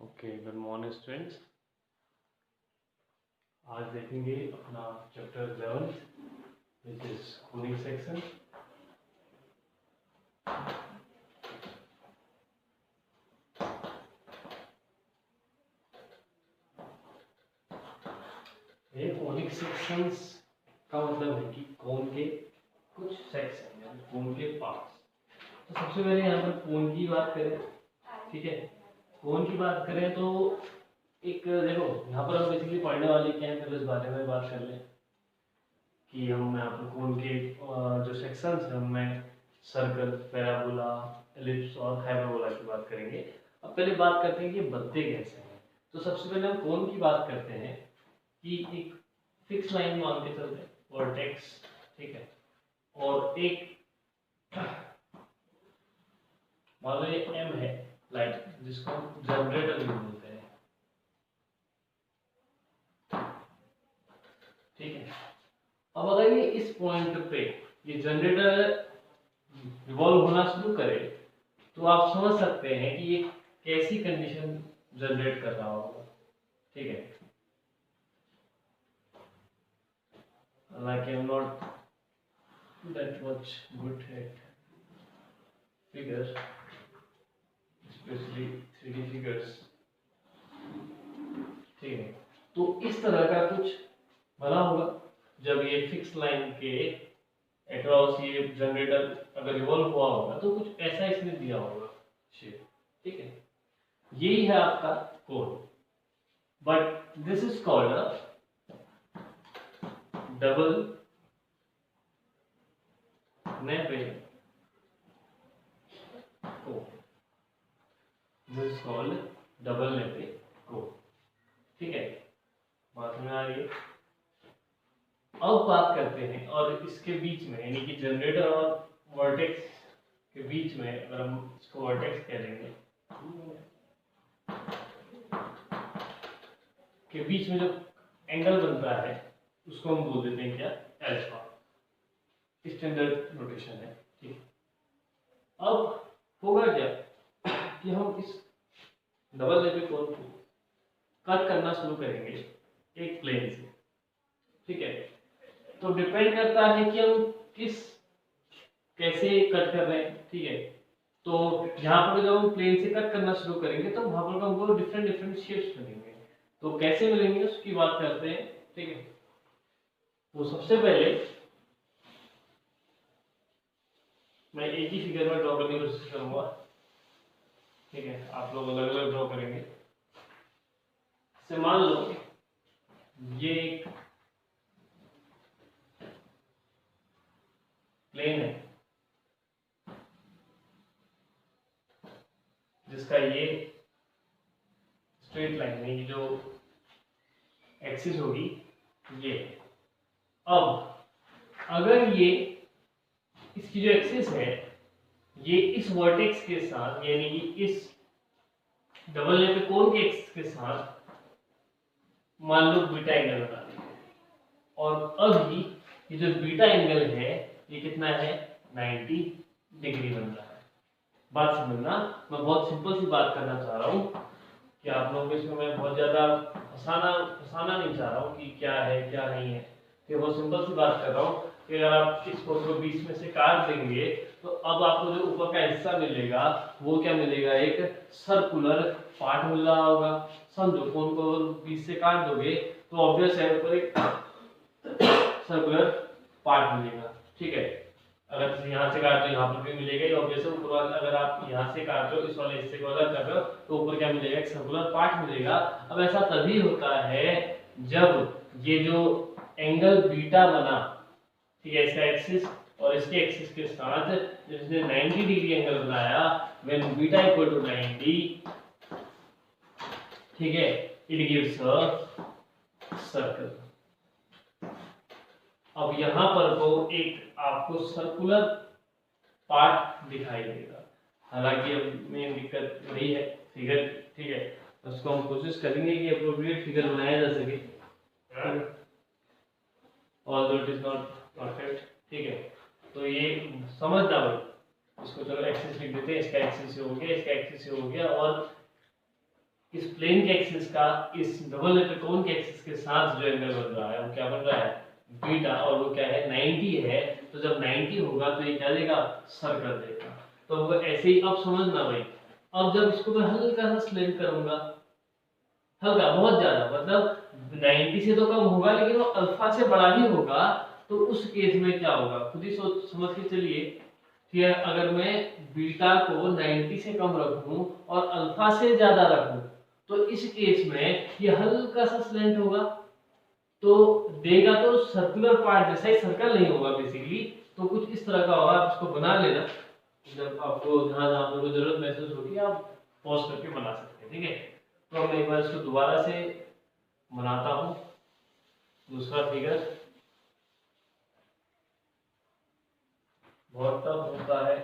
Okay, good morning students. आज देखेंगे अपना chapter 11 which is conic section. ये कोनिक सेक्शंस का मतलब है कि कोन के कुछ सेक्शन यानी कोन के पार्ट्स। तो सबसे पहले यहाँ पर कोन की बात करें, ठीक है। कोन की बात करें तो एक देखो यहाँ पर हम बेसिकली पढ़ने वाले क्या है, पहले इस बारे में बात कर लें कि हम यहाँ पर कोन के जो सेक्शंस हैं उनमें सर्कल, पैराबोला, एलिप्स और हाइपरबोला की बात करेंगे। अब पहले बात करते हैं कि बनते कैसे हैं। तो सबसे पहले हम कोन की बात करते हैं कि एक फिक्स लाइन मान के चलते हैं, वर्टेक्स, ठीक है, और एक मान लो ये एम है लाइन जिसको हम जनरेटर भी बोलते हैं, ठीक है। अब अगर ये इस पॉइंट पे ये जनरेटर रिवॉल्व होना शुरू करे तो आप समझ सकते हैं कि ये कैसी कंडीशन जनरेट कर रहा होगा, ठीक है। Like I'm not that much good at figures, especially 3D figures, ठीक है। तो इस तरह का कुछ बना होगा जब ये फिक्स लाइन के अक्रॉस ये जनरेटर अगर रिवॉल्व हुआ होगा तो कुछ ऐसा इसने दिया होगा शेप, ठीक है। यही है आपका code, but this is called a double napped code. This is called double napped code, ठीक है। बात में आ रही है। अब बात करते हैं और इसके बीच में यानी कि जनरेटर और वर्टेक्स के बीच में अगर हम इसको वर्टेक्स कह देंगे के बीच में जो एंगल बनता है उसको हम बोल देते हैं क्या, अल्फा। स्टैंडर्ड नोटेशन है, ठीक। अब होगा क्या कि हम इस डबल नेपेड कोड को कट करना शुरू करेंगे एक प्लेन से, ठीक है। तो डिपेंड करता है कि हम किस कैसे कट कर रहे हैं, ठीक है। तो यहाँ पर जब हम प्लेन से कट करना शुरू करेंगे तो वहां पर हमको डिफरेंट डिफरेंट शेप्स मिलेंगे। तो कैसे मिलेंगे उसकी बात करते हैं, ठीक है। तो सबसे पहले मैं एक ही फिगर में ड्रॉ करने की कोशिश करूंगा, ठीक है। आप लोग अलग अलग ड्रॉ करेंगे। से मान लो ये एक प्लेन है जिसका ये स्ट्रेट लाइन यानी जो एक्सिस होगी ये। अब अगर ये इसकी जो एक्सिस है ये इस वर्टेक्स के साथ यानी कि इस डबल नेपेड कोन के एक्सिस के साथ मान लो बीटा एंगल बना देंगे, और अभी ये जो बीटा एंगल है ये कितना है, 90 डिग्री बन रहा है। बात समझना, मैं बहुत सिंपल सी बात करना चाह रहा हूँ कि आप लोगों को इसमें मैं बहुत ज्यादा फंसाना नहीं चाह रहा हूँ कि क्या है क्या नहीं है। तो बहुत सिंपल सी बात कर रहा हूँ कि अगर आप इस कोड को बीच में से काट देंगे तो अब आपको जो ऊपर का हिस्सा मिलेगा वो क्या मिलेगा, एक सर्कुलर पार्ट मिल रहा होगा। समझो कोन को बीच से काट दोगे तो ऑब्वियस है ऊपर एक सर्कुलर पार्ट मिलेगा, ठीक है। अगर यहाँ से काट दो यहाँ पर भी मिलेगा ही ऑब्वियस है। ऊपर वाला अगर आप यहाँ से काट रहे हो इस वाले हिस्से को अलग कर रहे हो तो ऊपर क्या मिलेगा, एक सर्कुलर पार्ट मिलेगा। अब ऐसा तभी होता है जब ये जो एंगल बीटा बना, ठीक है, इसका एक्सिस और इसके एक्सिस के साथ जिसने 90 डिग्री एंगल बनाया, व्हेन बीटा इक्वल टू 90, ठीक है, इट गिव्स अ सर्कल। अब यहाँ पर तो एक आपको सर्कुलर पार्ट दिखाई देगा। हालांकि अब मेन दिक्कत वही है फिगर, ठीक है। उसको हम कोशिश करेंगे कि अप्रोप्रिएट फिगर बनाया जा सके, although it is not perfect, ठीक है। तो ये समझना भाई, इसको चलो एक्सिस लिख देते हैं। इसका एक्सिस हो गया, इसका एक्सिस हो गया, और इस प्लेन के एक्सिस का इस डबल लेटर कोन के एक्सिस के साथ जो एंगल बन रहा है वो क्या बन रहा है, बीटा, और वो क्या है 90 है। तो जब 90 होगा तो ये क्या देगा, सर्कल देगा। तो वो ऐसे ही, अब समझना भाई, अब जब इसको मैं हल्का सा स्लेंट करूंगा, हल्का बहुत ज्यादा, मतलब 90 से तो कम होगा लेकिन वो अल्फा से बड़ा ही होगा, तो उस केस में क्या होगा खुद ही सोच समझ के चलिए कि अगर मैं बीटा को 90 से कम रखूं और अल्फा से ज्यादा रखूं, तो इस केस में ये हल्का सा स्लेंट होगा, तो देगा तो सर्कुलर पार्ट जैसा ही, सर्कल नहीं होगा बेसिकली, तो कुछ इस तरह का होगा। आप इसको बना लेना, जब आपको जहां जहां आपको जरूरत महसूस होगी आप पॉज करके बना सकते हैं, ठीक है। तो मैं एक बार इसको दोबारा से बनाता हूं, दूसरा फिगर। बहुत टफ होता है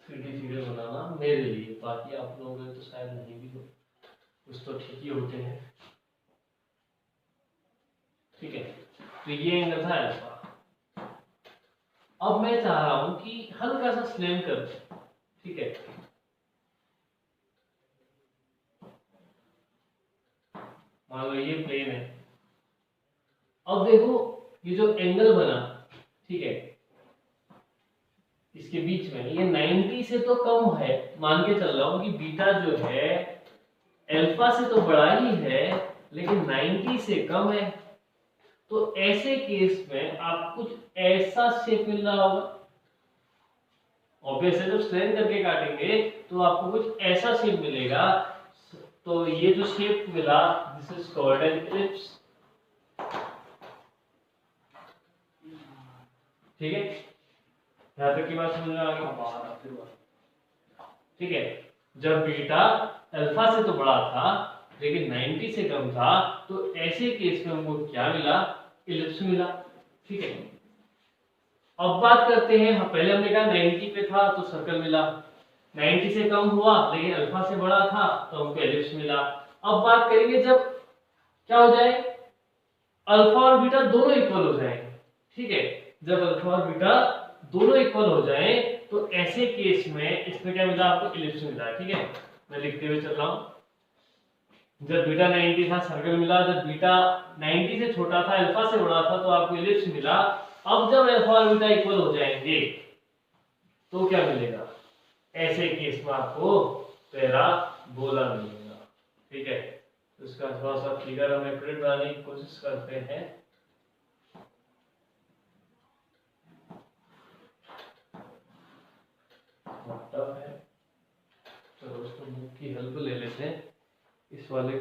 3D फिगर बनाना मेरे लिए, बाकी आप लोगों के तो शायद नहीं भी हो, कुछ तो ठीक ही होते हैं, ठीक है। तो ये एंगल था अल्फा। अब मैं चाह रहा हूं कि हल्का सा स्लैम कर दूं, ठीक है। मान लो ये प्लेन है, अब देखो ये जो एंगल बना, ठीक है, इसके बीच में ये 90 से तो कम है, मान के चल रहा हूं कि बीटा जो है अल्फा से तो बड़ा ही है लेकिन 90 से कम है। तो ऐसे केस में आप कुछ ऐसा शेप मिल रहा होगा, ऑब्वियस है, जब स्ट्रेन करके काटेंगे तो आपको कुछ ऐसा शेप मिलेगा। तो ये जो शेप मिला, this is called an ellipse, ठीक है। यहां तक की बात समझ में आ गई, ठीक है। जब बीटा अल्फा से तो बड़ा था लेकिन 90 से कम था, तो ऐसे केस में हमको क्या मिला, इलिप्स मिला, ठीक है। अब बात करते हैं, पहले हमने कहा 90 पे था तो सर्कल मिला, 90 से कम हुआ लेकिन अल्फा से बड़ा था तो हमको एलिप्स मिला। अब बात करेंगे जब क्या हो जाए, अल्फा और बीटा दोनों इक्वल हो जाए, ठीक है। जब अल्फा और बीटा दोनों इक्वल हो जाए तो ऐसे केस में इसमें क्या मिला, आपको इलिप्स मिला, ठीक है। मैं लिखते हुए चल रहा हूं, जब बीटा 90 था सर्कल मिला, जब बीटा 90 से छोटा था अल्फा से बड़ा था तो आपको इलिप्स मिला। अब जब अल्फा और बीटा इक्वल हो जाएंगे तो क्या मिलेगा, ऐसे केस में आपको पैराबोला मिलेगा, ठीक है। तो इसका थोड़ा सा फिगर हम एक्यूरेट बनाने की कोशिश करते हैं। है चलो उसको बुक की हेल्प ले लेते हैं इस वाले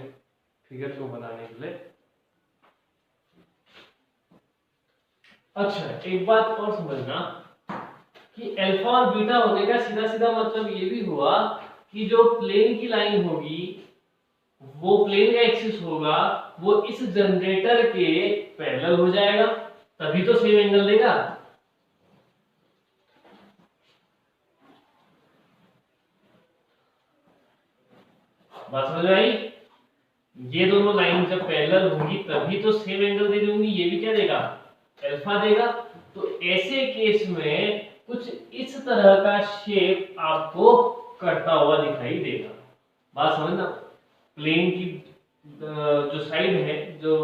फिगर को बनाने के लिए। अच्छा, एक बात और समझना कि अल्फा और बीटा होने का सीधा सीधा मतलब ये भी हुआ कि जो प्लेन की लाइन होगी, वो प्लेन का एक्सिस होगा, वो इस जनरेटर के पैरेलल हो जाएगा, तभी तो सेम एंगल देगा। बात समझ में आई? ये दोनों लाइन जब पैरेलल होंगी तभी तो सेम एंगल दे दूंगी, ये भी क्या देगा, अल्फा देगा। तो ऐसे केस में कुछ इस तरह का शेप आपको कटता हुआ दिखाई देगा। बात समझना, प्लेन की जो साइड है, जो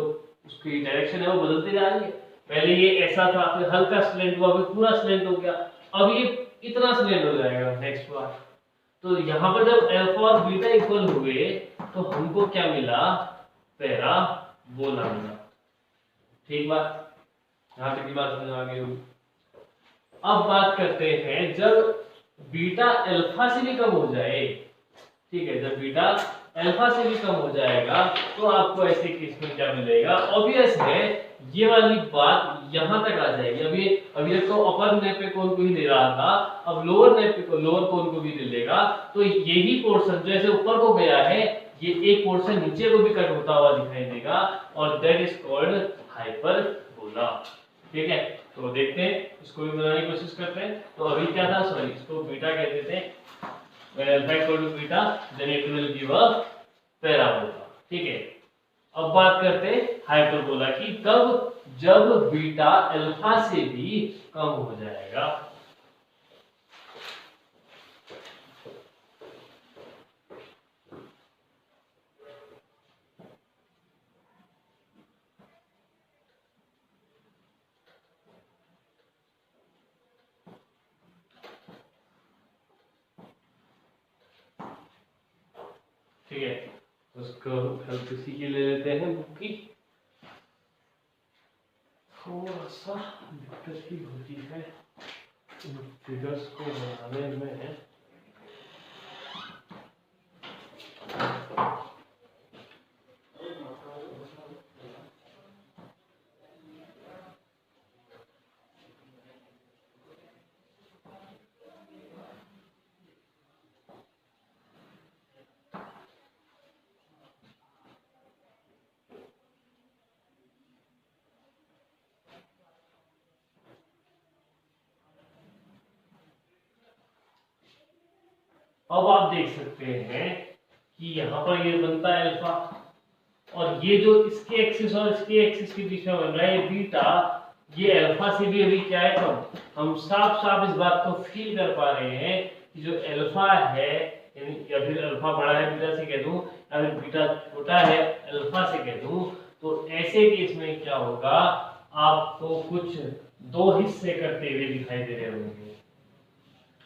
उसकी डायरेक्शन है वो बदलती जा रही है। पहले ये ऐसा था, फिर हल्का स्लेंट हुआ, फिर पूरा स्लेंट हो गया, अब ये इतना स्लेंट हो जाएगा नेक्स्ट बार। तो यहाँ पर जब अल्फा और बीटा इक्वल हुए तो हमको क्या मिला, पैराबोला मिला, ठीक बात। यहाँ तक की बात समझ आ गई होगी। अब बात करते हैं जब बीटा अल्फा से भी कम हो जाए, ठीक है, जब बीटा अल्फा से भी कम हो जाएगा तो आपको ऐसे केस में क्या मिलेगा। ऑब्वियस है ये वाली बात यहां तक आ जाएगी। अभी तक तो अपर नेप पे कोन को ही दे रहा था, अब लोअर नेप पे लोअर कोन को भी दे देगा। तो यही पोर्शन जो ऐसे ऊपर को गया है, ये एक पोर्शन नीचे को भी कट होता हुआ दिखाई देगा, और दैट इज कॉल्ड हाइपरबोला, ठीक है। तो देखते हैं, इसको भी बनाने की कोशिश करते हैं। तो अभी क्या था, सॉरी, इसको बीटा कहते थे, when alpha equal to beta then it will give a parabola, ठीक है। अब बात करते हैं हाइपरबोला की, कब, जब बीटा अल्फा से भी कम हो जाएगा। ठीक है, उसको हेल्प इसी की ले लेते हैं बुक की। थोड़ा सा दिक्कत ही होती है फिगर्स को बनाने में। अब आप देख सकते हैं कि यहाँ पर ये बनता है अल्फा, और ये जो इसके एक्सिस और इसके एक्सिस के बीच में बन रहा है ये बीटा, ये अल्फा से भी अभी क्या है कम। हम साफ साफ इस बात को फील कर पा रहे हैं कि जो अल्फा है, या फिर अल्फा बड़ा है बीटा से कह दूं, या फिर बीटा छोटा है अल्फा से कह दूं, तो ऐसे केस में क्या होगा, आपको कुछ दो हिस्से करते हुए दिखाई दे रहे होंगे,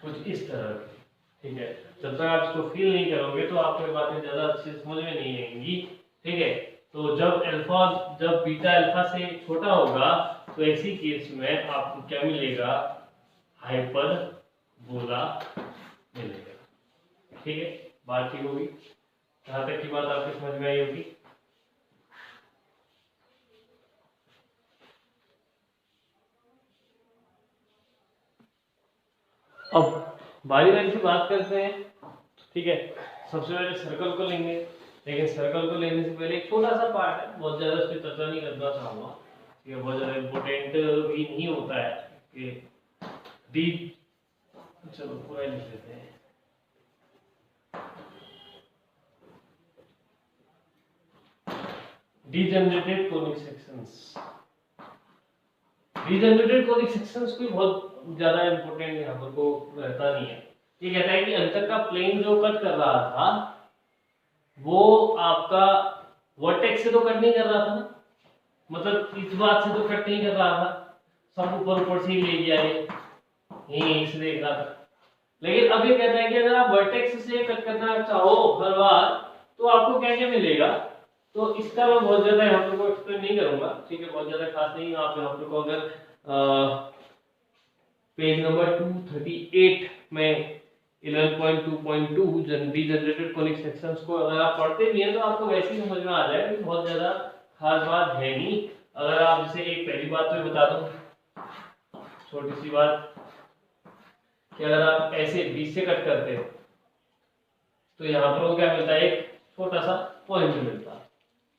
कुछ इस तरह के। ठीक है, जब तक आप इसको फील नहीं करोगे तो आपको ये बातें ज्यादा अच्छे से समझ में नहीं आएंगी। ठीक है, तो जब बीटा अल्फा से छोटा होगा तो ऐसी केस में आपको क्या मिलेगा, हाइपरबोला मिलेगा। ठीक है, बात ठीक होगी, यहाँ तक की बात आपको समझ में आई होगी। अब बारी बारी से बात करते हैं। ठीक है, सबसे पहले सर्कल को लेंगे, लेकिन सर्कल को लेने से पहले एक छोटा सा पार्ट है, बहुत ज्यादा इस पर चर्चा नहीं करना चाहूंगा, ये बहुत ज्यादा इम्पोर्टेंट भी नहीं होता है कि डी, चलो पूरा लिख लेते हैं। Degenerated conic sections, degenerated conic sections कोई बहुत ज्यादा इम्पोर्टेंट यहाँ पर को रहता नहीं है। ये कहता है कि अंतर का प्लेन जो कट कर रहा था वो आपका वर्टेक्स से तो कट नहीं कर रहा था ना, मतलब इस बात से तो कट नहीं कर रहा था, सब ऊपर ऊपर से ही ले गया है, यही से देख रहा था। लेकिन अब ये कहता है कि अगर आप वर्टेक्स से कट करना चाहो हर बार तो आपको क्या क्या मिलेगा, तो इसका मैं बहुत ज्यादा यहाँ पर को एक्सप्लेन नहीं करूंगा। ठीक है, बहुत ज्यादा खास नहीं। आप यहाँ पर को अगर पेज नंबर 238 में 11.2.2 डीजनरेटेड कोनिक सेक्शंस को अगर आप पढ़ते भी हैं तो आपको वैसे ही समझ में आ जाएगा कि बहुत ज्यादा खास बात है नहीं। अगर आप जैसे एक पहली बात तो बता दूं, छोटी सी बात, कि अगर आप ऐसे बीच से कट करते हो तो यहाँ पर क्या मिलता है, एक छोटा सा पॉइंट मिलता है।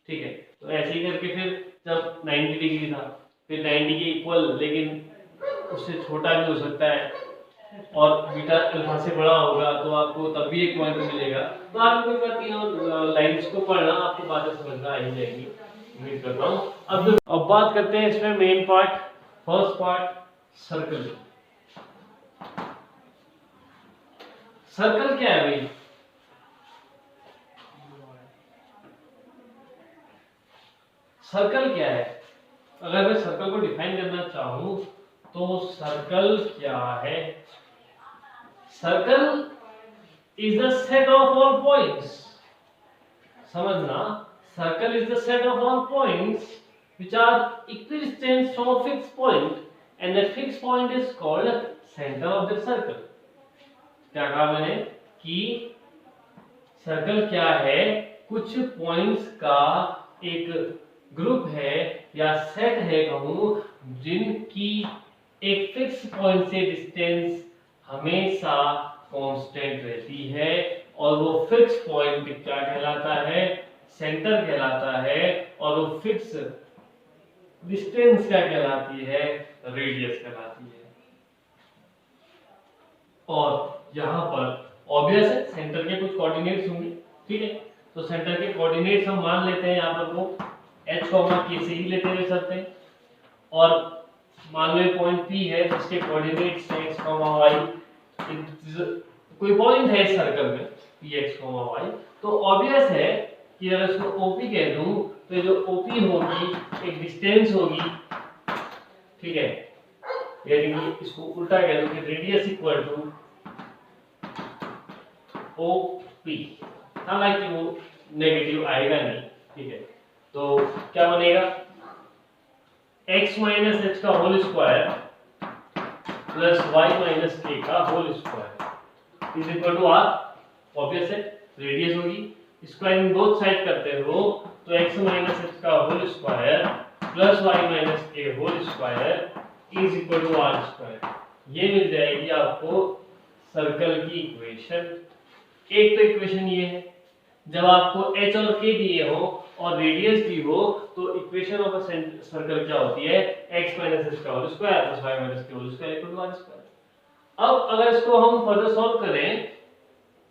ठीक है, तो ऐसे ही करके फिर जब 90 डिग्री था, फिर 90 के इक्वल लेकिन उससे छोटा भी हो सकता है, और बीटा अल्फा से बड़ा होगा तो आपको तब भी एक पॉइंट मिलेगा। तो आपको तीनों लाइंस को पढ़ना, आपको बातें समझ में आ ही जाएगी, उम्मीद करता हूँ। अब बात करते हैं इसमें main part, first part, circle. Circle क्या है भाई? सर्कल क्या है? अगर मैं सर्कल को डिफाइन करना चाहूं तो सर्कल क्या है? Circle is the set of all points. समझना, circle is the set of all points which are equidistant from a fixed point and that fixed point is called center of the circle. क्या कहा मैंने कि circle क्या है? कुछ points का एक ग्रुप है या सेट है कहूं, जिनकी एक फिक्स पॉइंट से डिस्टेंस हमेशा कांस्टेंट रहती है, और वो फिक्स पॉइंट क्या कहलाता है? सेंटर कहलाता है, और वो फिक्स डिस्टेंस क्या कहलाती है? रेडियस कहलाती है। और यहाँ पर ऑब्वियस है सेंटर के कुछ कोऑर्डिनेट्स होंगे। ठीक है, तो सेंटर के कोऑर्डिनेट्स हम मान लेते हैं यहाँ पर वो h, k से ही लेते हुए चलते हैं, और मान लो पॉइंट P है जिसके कोऑर्डिनेट्स हैं x, y। कोई पॉइंट है इस सर्कल में P, x, y, तो ऑब्वियस है कि अगर इसको OP कह दूं तो ये जो OP होगी एक डिस्टेंस होगी। ठीक है, यानी इसको उल्टा कह दूं कि रेडियस इक्वल टू OP। हालांकि वो नेगेटिव आएगा नहीं, ठीक है। तो क्या बनेगा, x माइनस एच का whole square plus y minus k का whole square is equal to r, obvious है, रेडियस होगी, स्क्वायर इन बोथ साइड करते हो तो x माइनस एच का whole square plus y minus k whole square is equal to r square. ये मिल जाएगी आपको सर्कल की इक्वेशन। एक तो इक्वेशन ये है, जब आपको h और k दिए हो और रेडियस दी हो तो इक्वेशन ऑफ अ सर्कल क्या होती है, x माइनस एच का whole square plus y minus k whole square equal to r square. अब अगर इसको हम फर्दर सॉल्व करें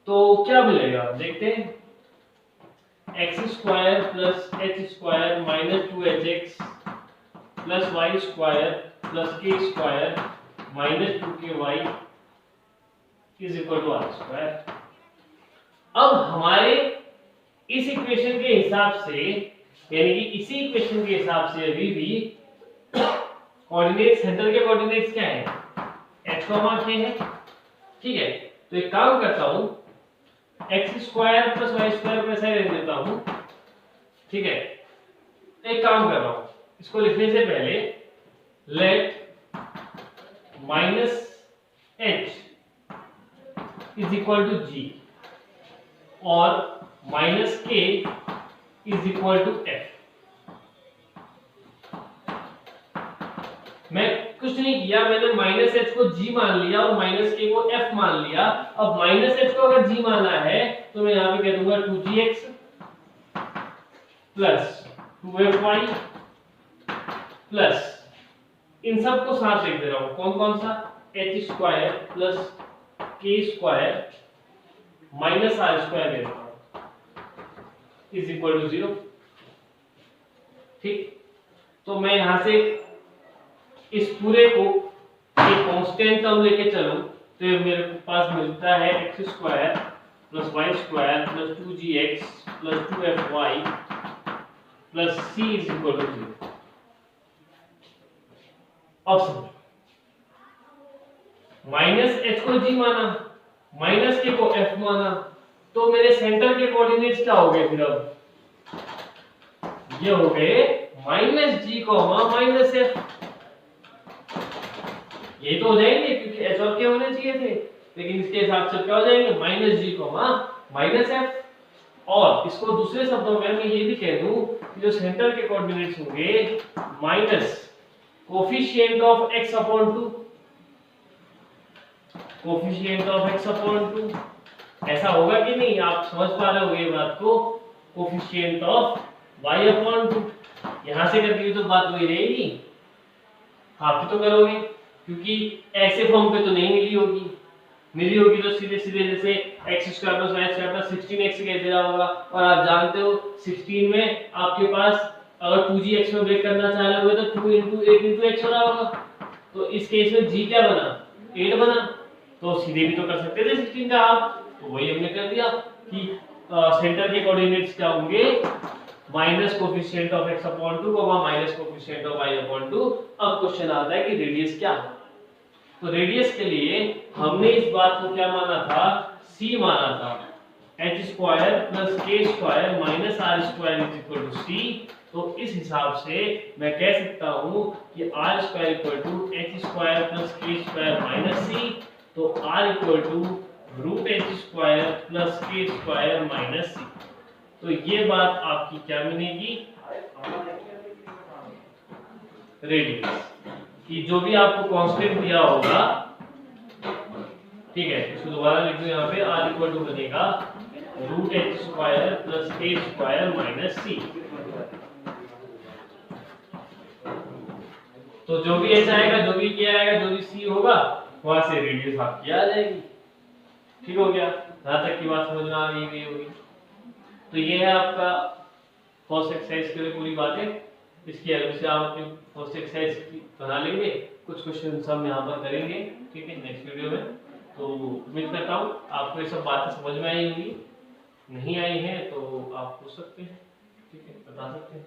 तो क्या मिलेगा, देखते हैं। X square plus h square minus 2hx plus y square plus k square minus 2ky is equal to r square. अब हमारे इस इक्वेशन के हिसाब से, यानी कि इसी इक्वेशन के हिसाब से अभी भी कोऑर्डिनेट, सेंटर के कोऑर्डिनेट्स क्या है, h, k है, ठीक है। तो एक काम करता हूं, x square plus y square को ऐसे लिख देता हूं, ठीक है। एक काम कर रहा हूं, इसको लिखने से पहले let minus h is equal to g और माइनस के इज इक्वल टू एफ। मैं कुछ नहीं किया, मैंने माइनस एच को जी मान लिया और माइनस के को एफ मान लिया। अब माइनस एच को अगर जी माना है तो मैं यहां पे कह दूंगा 2gx प्लस 2fy प्लस, इन सब को साथ लिख दे रहा हूं, कौन कौन सा, H square plus k square minus are square ले रहा हूं इज इक्वल टू 0, ठीक। तो मैं यहां से इस पूरे को एक कांस्टेंट टर्म लेके चलूं तो ये मेरे पास मिलता है x square plus y square plus 2gx plus 2fy plus c is equal to 0। अब समझो, माइनस एच को जी माना, माइनस के को एफ माना, तो मेरे सेंटर के कोऑर्डिनेट्स क्या हो गए, फिर अब ये हो गए माइनस जी कॉमा माइनस एफ। ये तो हो जाएंगे क्योंकि एच और के होने चाहिए थे, लेकिन इसके हिसाब से क्या हो जाएंगे, माइनस जी कॉमा माइनस एफ। और इसको दूसरे शब्दों में मैं ये भी कह दूं कि जो सेंटर के कोऑर्डिनेट्स होंगे minus coefficient of x upon 2, coefficient of x upon 2, ऐसा होगा कि नहीं, आप समझ पा रहे होंगे ये बात को, कोफिशिएंट ऑफ y अपॉन 2। यहां से करके तो बात वही रहेगी, आप तो करोगे क्योंकि ऐसे फॉर्म पे तो नहीं मिली होगी तो सीधे सीधे जैसे x square plus y square plus 16x कह दे रहा होगा। और आप जानते हो 16 में आपके पास अगर 2gx में ब्रेक करना चाह रहे हो तो 2 into 8 into x हो रहा होगा, तो इस केस में g क्या बना, 8 बना, तो सीधे भी तो कर सकते थे 16 का आप, तो वही हमने कर दिया कि सेंटर के कोऑर्डिनेट्स क्या होंगे, minus coefficient of x upon 2 minus coefficient of y upon 2। अब क्वेश्चन आता है कि रेडियस क्या है, तो रेडियस के लिए हमने इस बात को क्या माना था, c माना था, h square plus k square minus r square is equal to c। तो इस हिसाब से मैं कह सकता हूं कि r square equal to h square plus k square minus c, तो r equal to root h square plus k square minus c। तो ये बात आपकी क्या बनेगी, रेडियस कि जो भी आपको कांस्टेंट दिया होगा, ठीक है, इसको दोबारा लिख दो यहाँ पे, r इक्वल टू बनेगा root h square plus k square minus c। तो जो भी h आएगा, जो भी k आएगा, जो भी c होगा, वहां से रेडियस आपकी आ जाएगी। ठीक हो गया, यहां तक की बात समझ में आ गई होगी। तो ये है आपका फर्स्ट एक्सरसाइज के लिए पूरी बातें। इसकी हेल्प से आप अपनी फर्स्ट एक्सरसाइज बना लेंगे, कुछ क्वेश्चन हम यहाँ पर करेंगे, ठीक है, नेक्स्ट वीडियो में। तो उम्मीद करता हूँ आपको ये सब बातें समझ में आई होंगी, नहीं आई हैं तो आप पूछ सकते हैं, ठीक है, बता सकते हैं।